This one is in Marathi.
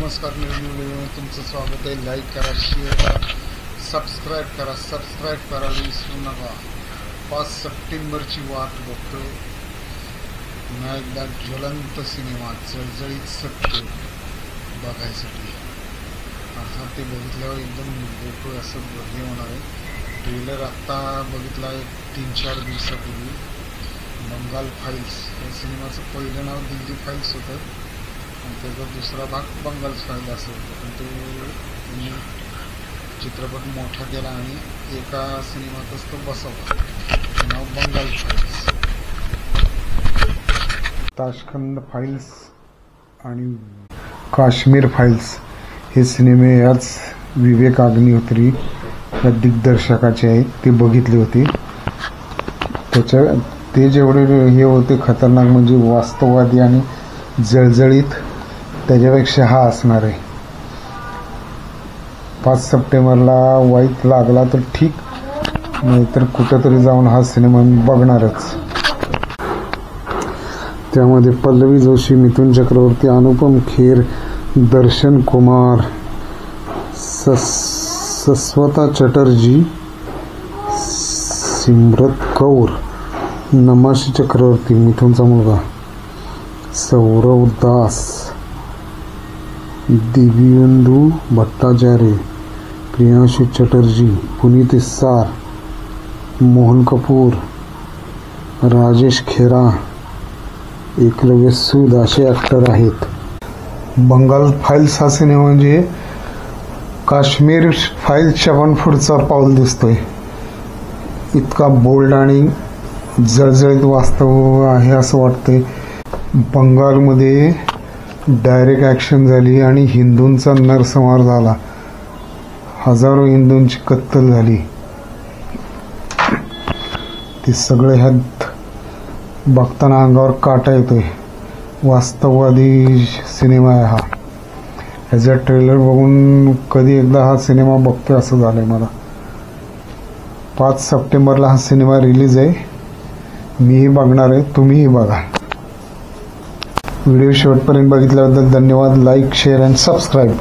नमस्कार, नवीन व्हिडिओ तुमचं स्वागत आहे। लाईक करा, शेअर करा, सबस्क्राईब करायला विसरू नका। 5 सप्टेंबरची वाट बघतोय। पुन्हा एकदा ज्वलंत सिनेमा जळजळीत सत्य बघायसाठी आता ते बघितल्यावर एकदम डोकं असं हे होणार आहे। ट्रेलर आत्ता बघितला 3-4 दिवसापूर्वी। बंगाल फाईल्स या सिनेमाचं पहिलं नाव दिल्ली फाईल्स होतं आणि त्याचा दुसरा भाग बंगाल फाईल असं होतं, पण तो चित्रपट मोठा केला आणि एका सिनेमातच तो बसवला। नाव बंगाल फाईल्स। ताशखंड फाईल्स आणि काश्मीर फाईल्स हे सिनेमे याच विवेक अग्निहोत्री या दिग्दर्शकाचे आहेत। ते बघितले होते। ते जेवढे हे होते खतरनाक म्हणजे वास्तववादी आणि जळजळीत, त्याच्यापेक्षा हा असणार आहे। 5 सप्टेंबरला वाईट लागला तर ठीक, नाहीतर कुठेतरी जाऊन हा सिनेमा बघणारच। त्यामध्ये पल्लवी जोशी, मिथुन चक्रवर्ती, अनुपम खेर, दर्शन कुमार, सस्वता चटर्जी, सिमरत कौर, नमाशी चक्रवर्ती मिथुनचा मुलगा, सौरव दास, दिव्येंदु भट्टाचार्य, प्रियांशु चटर्जी, पुनीत इस्सार, मोहन कपूर, राजेश खेरा, एकलव्य सूद असे ॲक्टर आहेत। बंगाल फाईल्स हा सिनेमा म्हणजे काश्मीर फाईल्सच्या पण पुढचा पाऊल दिसतोय। इतका बोल्ड आणि जळजळीत वास्तव आहे असं वाटतंय। बंगालमध्ये डायरेक्ट ॲक्शन झाली आणि हिंदूंचा नरसंहार झाला। हजारो हिंदूंची कत्तल झाली। ते सगळे ह्यात बघताना अंगावर काटा येतोय। वास्तववादी सिनेमा आहे हा। ह्याचा ट्रेलर बघून कधी एकदा हा सिनेमा बघतोय असं झालंय मला। 5 सप्टेंबरला हा सिनेमा रिलीज आहे। मीही बघणार आहे, तुम्हीही बघा। व्हिडिओ शेवटपर्यंत बघितल्याबद्दल धन्यवाद। Like, share and subscribe.